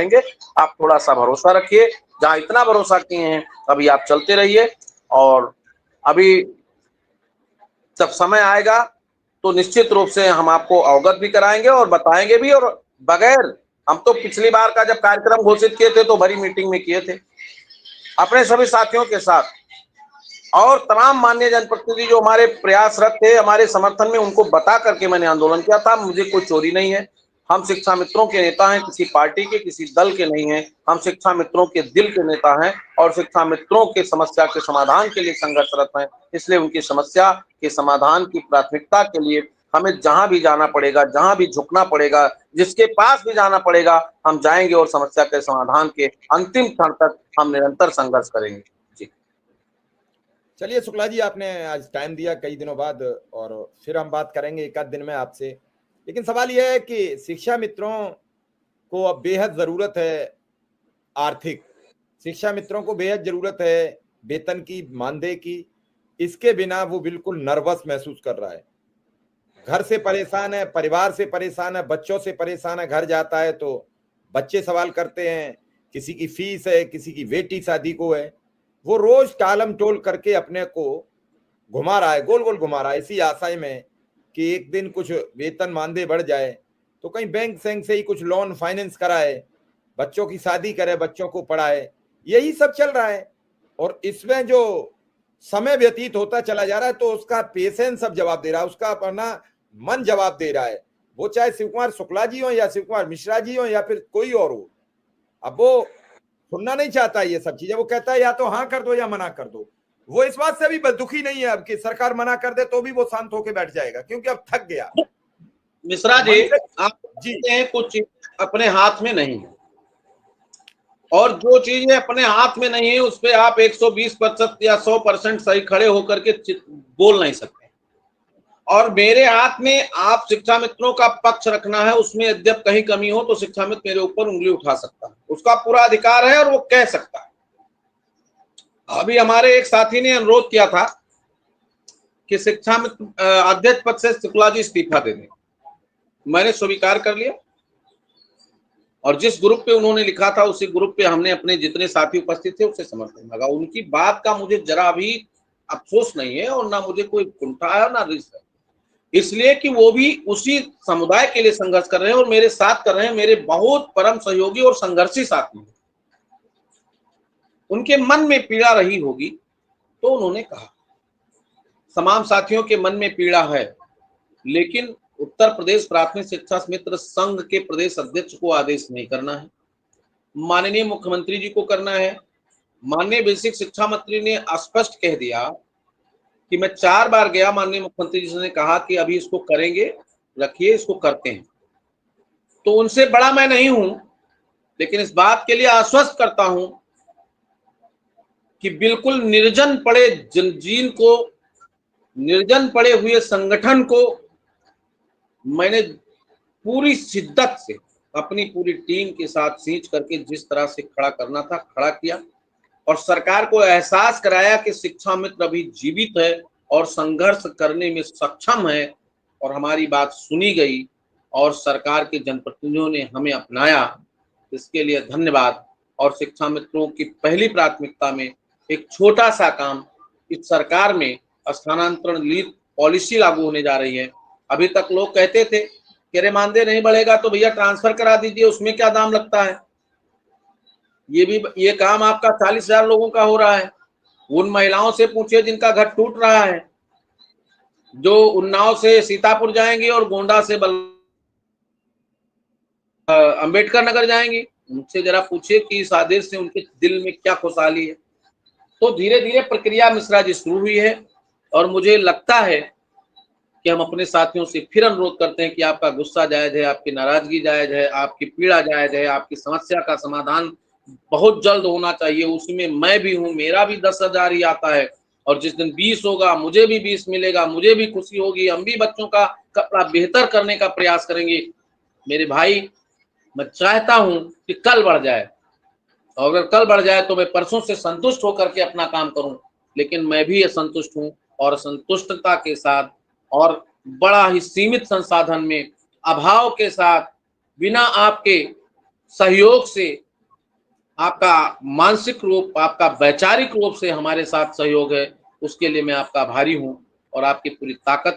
करेंगे। आप थोड़ा सा भरोसा रखिए, जहां इतना भरोसा किए हैं अभी आप चलते रहिए, और अभी जब समय आएगा तो निश्चित रूप से हम आपको अवगत भी कराएंगे और बताएंगे भी। और बगैर, हम तो पिछली बार का जब कार्यक्रम घोषित किए थे तो बड़ी मीटिंग में किए थे अपने सभी साथियों के साथ, और तमाम माननीय जनप्रतिनिधि जो हमारे प्रयासरत थे हमारे समर्थन में, उनको बता करके मैंने आंदोलन किया था। मुझे कोई चोरी नहीं है, हम शिक्षा मित्रों के नेता हैं, किसी पार्टी के किसी दल के नहीं हैं। हम शिक्षा मित्रों के दिल के नेता हैं और शिक्षा मित्रों के समस्या के समाधान के लिए संघर्षरत हैं। इसलिए उनकी समस्या के समाधान की प्राथमिकता के लिए हमें जहां भी जाना पड़ेगा, जहां भी झुकना पड़ेगा, जिसके पास भी जाना पड़ेगा, हम जाएंगे और समस्या के समाधान के अंतिम क्षण तक हम निरंतर संघर्ष करेंगे। चलिए शुक्ला जी, आपने आज टाइम दिया कई दिनों बाद, और फिर हम बात करेंगे एक आध दिन में आपसे। लेकिन सवाल यह है कि शिक्षा मित्रों को अब बेहद जरूरत है, आर्थिक शिक्षा मित्रों को बेहद जरूरत है वेतन की, मानदेय की। इसके बिना वो बिल्कुल नर्वस महसूस कर रहा है, घर से परेशान है, परिवार से परेशान है, बच्चों से परेशान है। घर जाता है तो बच्चे सवाल करते हैं, किसी की फीस है, किसी की बेटी शादी को है। वो रोज टालम टोल करके अपने को घुमा रहा है, गोल गोल घुमा रहा है, इसी आशा में कि एक दिन कुछ वेतन मानदेय बढ़ जाए तो कहीं बैंक सैंक से ही कुछ लोन फाइनेंस कराए, बच्चों की शादी करे, बच्चों को पढ़ाए। यही सब चल रहा है, और इसमें जो समय व्यतीत होता चला जा रहा है तो उसका पेशेंस अब जवाब दे रहा है, उसका अपना मन जवाब दे रहा है। वो चाहे शिव कुमार शुक्ला जी हो या शिव कुमार मिश्रा जी हो या फिर कोई और हो, अब वो सुनना नहीं चाहता ये सब चीजें। वो कहता है या तो हाँ कर दो या मना कर दो। वो इस बात से भी दुखी नहीं है अब कि सरकार मना कर दे तो भी वो शांत होकर बैठ जाएगा, क्योंकि अब थक गया। मिश्रा जी, आप कहते हैं कुछ चीज अपने हाथ में नहीं है, और जो चीजें अपने हाथ में नहीं है उस पर आप 120% या 100% सही खड़े होकर के बोल नहीं सकते। और मेरे हाथ में आप शिक्षा मित्रों का पक्ष रखना है, उसमें यद्यप कहीं कमी हो तो शिक्षा मित्र मेरे ऊपर उंगली उठा सकता है, उसका पूरा अधिकार है और वो कह सकता है। अभी हमारे एक साथी ने अनुरोध किया था कि शिक्षा मित्र अध्यक्ष पद से शुक्ला जी इस्तीफा दे दें, मैंने स्वीकार कर लिया, और जिस ग्रुप पे उन्होंने लिखा था उसी ग्रुप पे हमने अपने जितने साथी उपस्थित थे उससे समर्थन लगा। उनकी बात का मुझे जरा भी अफसोस नहीं है, और ना मुझे कोई कुंठा है ना रिश्त है, इसलिए कि वो भी उसी समुदाय के लिए संघर्ष कर रहे हैं और मेरे साथ कर रहे हैं। मेरे बहुत परम सहयोगी और संघर्षी साथी हैं, उनके मन में पीड़ा रही होगी तो उन्होंने कहा। तमाम साथियों के मन में पीड़ा है, लेकिन उत्तर प्रदेश प्राथमिक शिक्षा मित्र संघ के प्रदेश अध्यक्ष को आदेश नहीं करना है, माननीय मुख्यमंत्री जी को करना है। माननीय बेसिक शिक्षा मंत्री ने स्पष्ट कह दिया कि मैं 4 बार गया, माननीय मुख्यमंत्री जी ने कहा कि अभी इसको करेंगे, रखिए, इसको करते हैं। तो उनसे बड़ा मैं नहीं हूं, लेकिन इस बात के लिए आश्वस्त करता हूं कि बिल्कुल निर्जन पड़े जिन को, निर्जन पड़े हुए संगठन को मैंने पूरी शिद्दत से अपनी पूरी टीम के साथ सींच करके जिस तरह से खड़ा करना था खड़ा किया, और सरकार को एहसास कराया कि शिक्षा मित्र अभी जीवित है और संघर्ष करने में सक्षम है, और हमारी बात सुनी गई और सरकार के जनप्रतिनिधियों ने हमें अपनाया। इसके लिए धन्यवाद। और शिक्षा मित्रों की पहली प्राथमिकता में एक छोटा सा काम, इस सरकार में स्थानांतरण लीड पॉलिसी लागू होने जा रही है। अभी तक लोग कहते थे कि अरे मानदेय नहीं बढ़ेगा तो भैया ट्रांसफर करा दीजिए, उसमें क्या दाम लगता है। ये काम आपका 40,000 लोगों का हो रहा है। उन महिलाओं से पूछिए जिनका घर टूट रहा है, जो उन्नाव से सीतापुर जाएंगी और गोंडा से अंबेडकर नगर जाएंगी, उनसे जरा पूछिए कि इस आदेश से उनके दिल में क्या खुशहाली है। तो धीरे धीरे प्रक्रिया मिश्रा जी शुरू हुई है, और मुझे लगता है कि हम अपने साथियों से फिर अनुरोध करते हैं कि आपका गुस्सा जायज है, आपकी नाराजगी जायज है, आपकी पीड़ा जायज है, आपकी समस्या का समाधान बहुत जल्द होना चाहिए। उसमें मैं भी हूँ, मेरा भी 10,000 ही आता है, और जिस दिन 20 होगा मुझे भी 20 मिलेगा, मुझे भी खुशी होगी। हम भी बच्चों का कपड़ा बेहतर करने का प्रयास करेंगे। मेरे भाई, मैं चाहता हूं कि कल बढ़ जाए, और अगर कल बढ़ जाए तो मैं परसों से संतुष्ट होकर के अपना काम करूं, लेकिन मैं भी असंतुष्ट हूं, और असंतुष्टता के साथ और बड़ा ही सीमित संसाधन में, अभाव के साथ, बिना आपके सहयोग से, आपका मानसिक रूप, आपका वैचारिक रूप से हमारे साथ सहयोग है, उसके लिए मैं आपका आभारी हूं और आपकी पूरी ताकत